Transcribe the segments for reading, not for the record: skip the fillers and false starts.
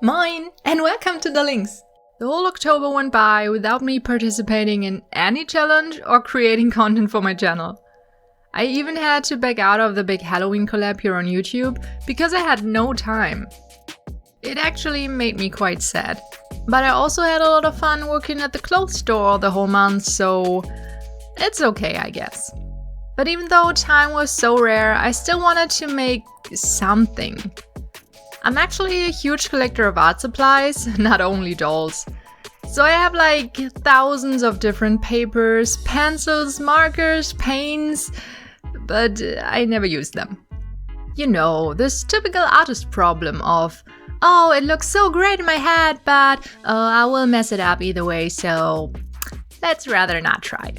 Moin, and welcome to the links! The whole October went by without me participating in any challenge or creating content for my channel. I even had to back out of the big Halloween collab here on YouTube because I had no time. It actually made me quite sad. But I also had a lot of fun working at the clothes store the whole month, so it's okay, I guess. But even though time was so rare, I still wanted to make something. I'm actually a huge collector of art supplies, not only dolls. So I have like thousands of different papers, pencils, markers, paints, but I never use them. You know, this typical artist problem of, oh, it looks so great in my head, but I will mess it up either way, so let's rather not try.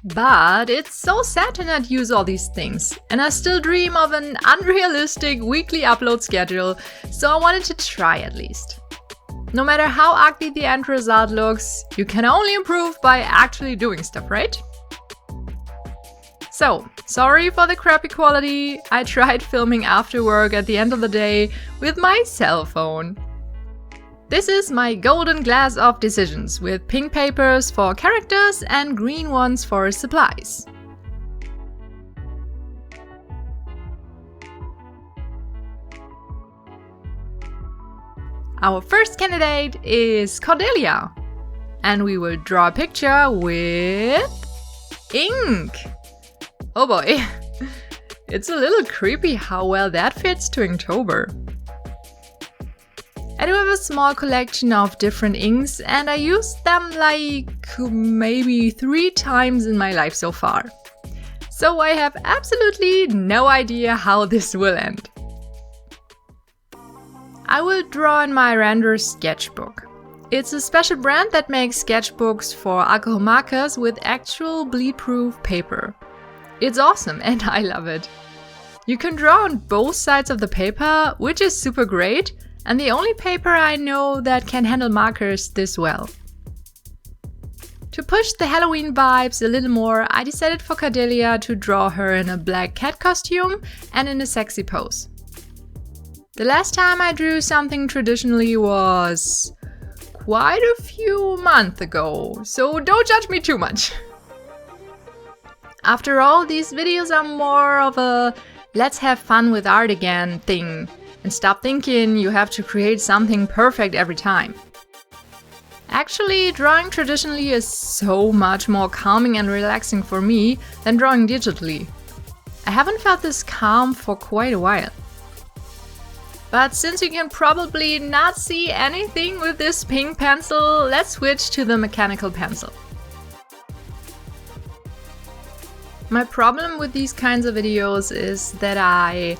But it's so sad to not use all these things, and I still dream of an unrealistic weekly upload schedule, so I wanted to try at least. No matter how ugly the end result looks, you can only improve by actually doing stuff, right? So, sorry for the crappy quality, I tried filming after work at the end of the day with my cell phone. This is my golden glass of decisions, with pink papers for characters and green ones for supplies. Our first candidate is Cordelia, and we will draw a picture with ink. Oh boy, it's a little creepy how well that fits to Inktober. I do have a small collection of different inks, and I used them like maybe 3 times in my life so far. So I have absolutely no idea how this will end. I will draw in my Render sketchbook. It's a special brand that makes sketchbooks for alcohol markers with actual bleed-proof paper. It's awesome and I love it. You can draw on both sides of the paper, which is super great, and the only paper I know that can handle markers this well. To push the Halloween vibes a little more, I decided for Cordelia to draw her in a black cat costume and in a sexy pose. The last time I drew something traditionally was quite a few months ago, so don't judge me too much. After all, these videos are more of a let's have fun with art again thing, and stop thinking you have to create something perfect every time. Actually, drawing traditionally is so much more calming and relaxing for me than drawing digitally. I haven't felt this calm for quite a while. But since you can probably not see anything with this pink pencil, let's switch to the mechanical pencil. My problem with these kinds of videos is that I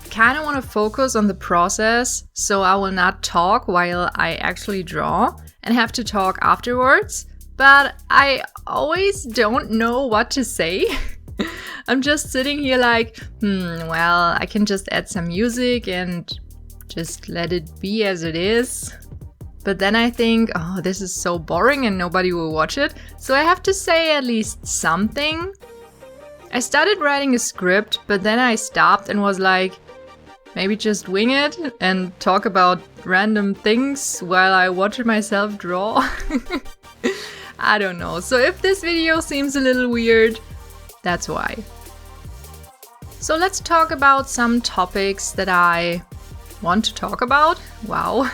kind of want to focus on the process, so I will not talk while I actually draw and have to talk afterwards, but I always don't know what to say. I'm just sitting here like, well, I can just add some music and just let it be as it is. But then I think, oh, this is so boring and nobody will watch it, so I have to say at least something. I started writing a script, but then I stopped and was like, maybe just wing it and talk about random things while I watch myself draw. I don't know. So if this video seems a little weird, that's why. So let's talk about some topics that I want to talk about. Wow.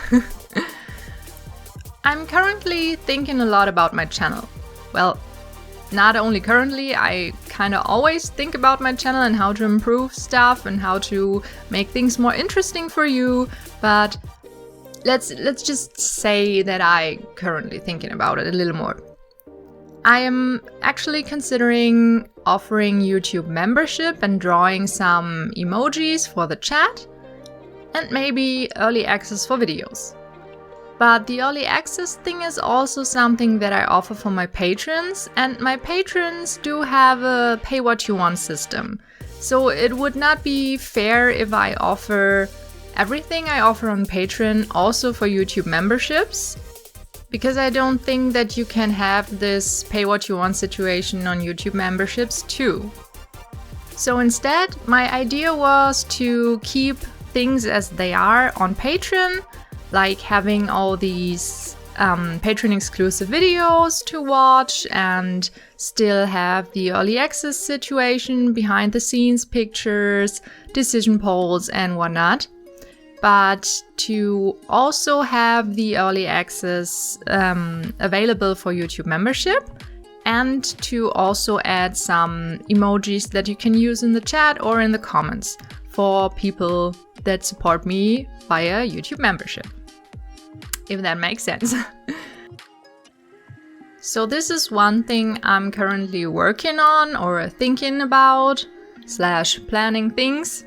I'm currently thinking a lot about my channel. Well, not only currently, I kind of always think about my channel and how to improve stuff and how to make things more interesting for you, but let's just say that I currently thinking about it a little more. I am actually considering offering YouTube membership and drawing some emojis for the chat, and maybe early access for videos. But the early access thing is also something that I offer for my patrons, and my patrons do have a pay what you want system. So it would not be fair if I offer everything I offer on Patreon also for YouTube memberships, because I don't think that you can have this pay what you want situation on YouTube memberships too. So instead, my idea was to keep things as they are on Patreon, like having all these Patreon exclusive videos to watch and still have the early access situation, behind the scenes pictures, decision polls and whatnot. But to also have the early access available for YouTube membership, and to also add some emojis that you can use in the chat or in the comments for people that support me via YouTube membership. If that makes sense. So this is one thing I'm currently working on or thinking about / planning things.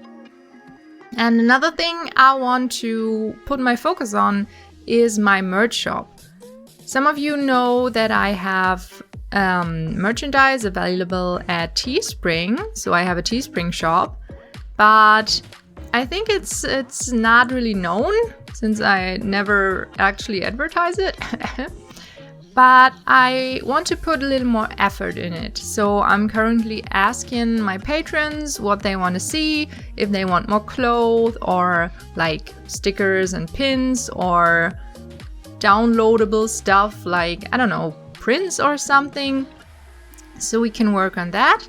And another thing I want to put my focus on is my merch shop. Some of you know that I have merchandise available at Teespring, so I have a Teespring shop, but I think it's not really known since I never actually advertise it. But I want to put a little more effort in it. So I'm currently asking my patrons what they want to see, if they want more clothes or like stickers and pins or downloadable stuff like, I don't know, prints or something. So we can work on that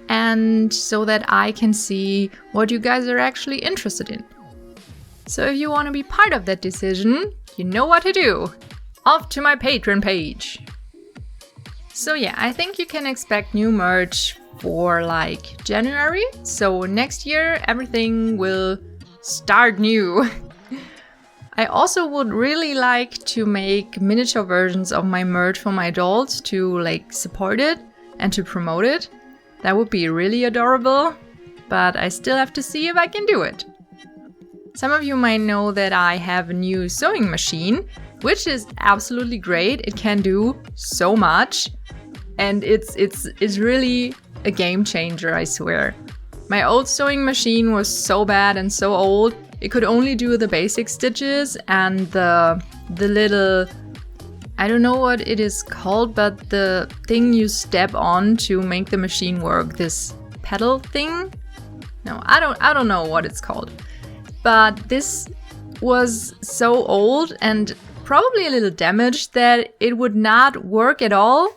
and so that I can see what you guys are actually interested in. So if you want to be part of that decision, you know what to do. Off to my Patreon page. So yeah, I think you can expect new merch for like January. So next year everything will start new. I also would really like to make miniature versions of my merch for my adults to like support it and to promote it. That would be really adorable, but I still have to see if I can do it. Some of you might know that I have a new sewing machine, which is absolutely great. It can do so much, and it's really a game changer, I swear. My old sewing machine was so bad and so old. It could only do the basic stitches and the little, I don't know what it is called, but the thing you step on to make the machine work, this pedal thing. No, I don't know what it's called. But this was so old and probably a little damaged that it would not work at all.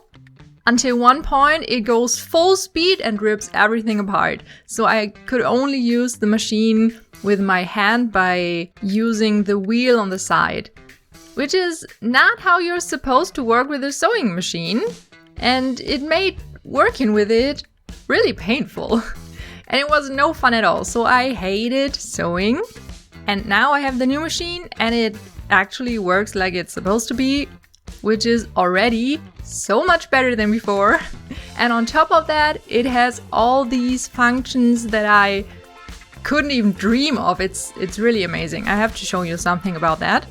Until one point it goes full speed and rips everything apart. So I could only use the machine with my hand by using the wheel on the side. Which is not how you're supposed to work with a sewing machine. And it made working with it really painful. And it was no fun at all. So I hated sewing. And now I have the new machine and it actually works like it's supposed to be, which is already so much better than before. And on top of that, it has all these functions that I couldn't even dream of. It's really amazing. I have to show you something about that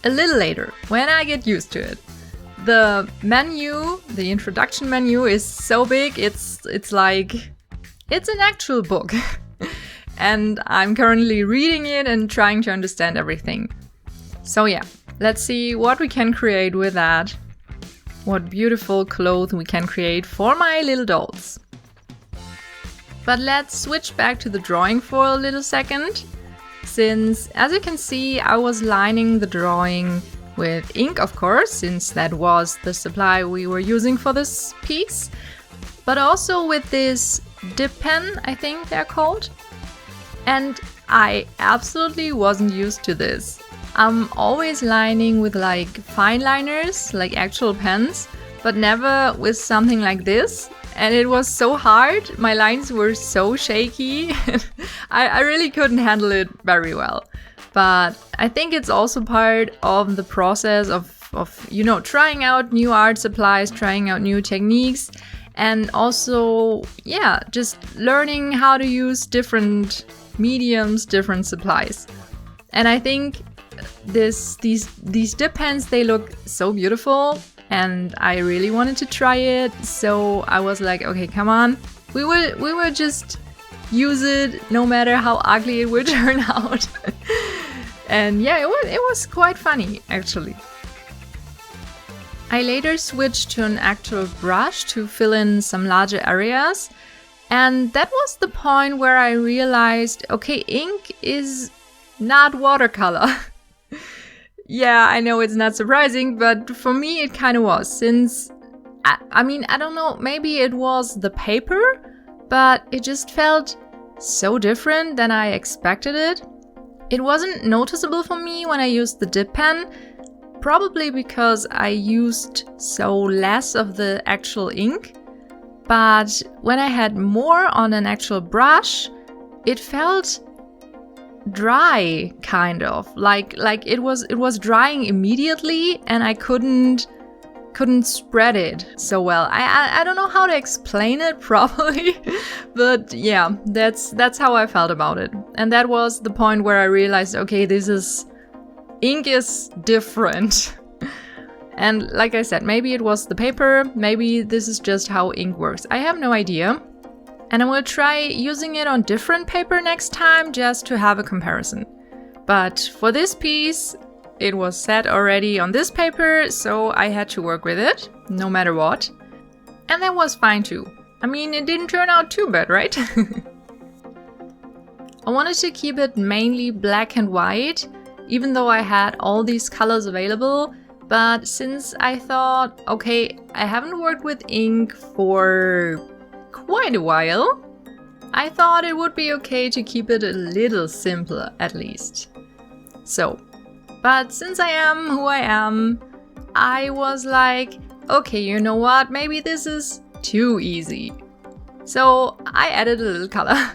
a little later when I get used to it. The menu, the introduction menu is so big. It's like, it's an actual book. And I'm currently reading it and trying to understand everything. So yeah, let's see what we can create with that. What beautiful clothes we can create for my little dolls. But let's switch back to the drawing for a little second. Since, as you can see, I was lining the drawing with ink, of course, since that was the supply we were using for this piece. But also with this dip pen, I think they're called. And I absolutely wasn't used to this. I'm always lining with like fine liners, like actual pens, but never with something like this. And it was so hard, my lines were so shaky, I really couldn't handle it very well. But I think it's also part of the process of you know, trying out new art supplies, trying out new techniques, and also, yeah, just learning how to use different mediums, different supplies. And I think these dip pens, they look so beautiful and I really wanted to try it. So I was like, okay, come on, we will just use it no matter how ugly it would turn out. And yeah, it was quite funny actually. I later switched to an actual brush to fill in some larger areas. And that was the point where I realized, okay, ink is not watercolor. Yeah, I know it's not surprising, but for me it kind of was, since, I mean, I don't know, maybe it was the paper, but it just felt so different than I expected it. It wasn't noticeable for me when I used the dip pen, probably because I used so less of the actual ink. But when I had more on an actual brush, it felt dry, kind of. Like it was drying immediately, and I couldn't spread it so well. I don't know how to explain it properly, but yeah, that's how I felt about it. And that was the point where I realized, okay, ink is different. And like I said, maybe it was the paper, maybe this is just how ink works. I have no idea. And I will try using it on different paper next time just to have a comparison. But for this piece, it was set already on this paper, so I had to work with it, no matter what. And that was fine too. I mean, it didn't turn out too bad, right? I wanted to keep it mainly black and white, even though I had all these colors available. But since I thought, okay, I haven't worked with ink for quite a while, I thought it would be okay to keep it a little simpler at least. But since I am who I am, I was like, okay, you know what, maybe this is too easy. So I added a little color.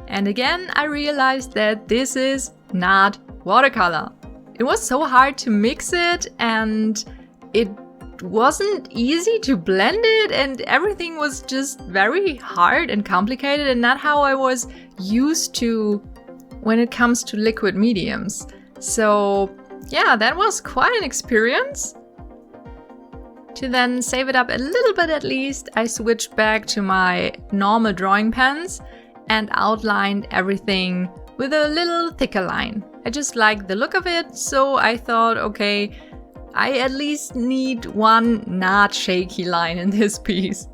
And again, I realized that this is not watercolor. It was so hard to mix it, and it wasn't easy to blend it, and everything was just very hard and complicated and not how I was used to when it comes to liquid mediums. So yeah, that was quite an experience. To then save it up a little bit at least, I switched back to my normal drawing pens and outlined everything with a little thicker line. I just liked the look of it, so I thought, okay, I at least need one not shaky line in this piece.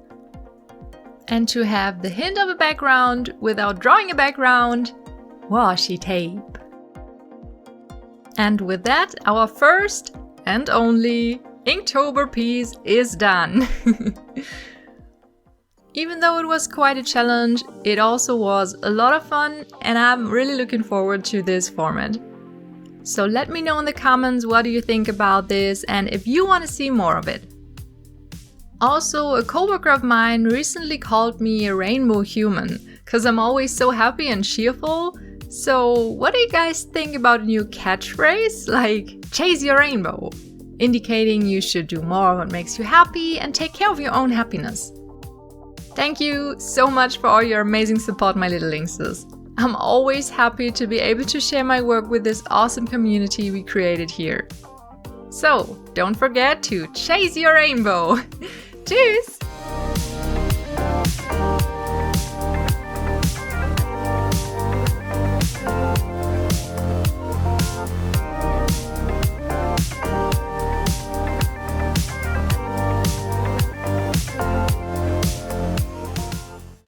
And to have the hint of a background without drawing a background, washi tape. And with that, our first and only Inktober piece is done. Even though it was quite a challenge, it also was a lot of fun, and I'm really looking forward to this format. So let me know in the comments what do you think about this and if you want to see more of it. Also, a coworker of mine recently called me a rainbow human, because I'm always so happy and cheerful. So what do you guys think about a new catchphrase like chase your rainbow? Indicating you should do more of what makes you happy and take care of your own happiness. Thank you so much for all your amazing support, my little Linkses. I'm always happy to be able to share my work with this awesome community we created here. So, don't forget to chase your rainbow! Tschüss!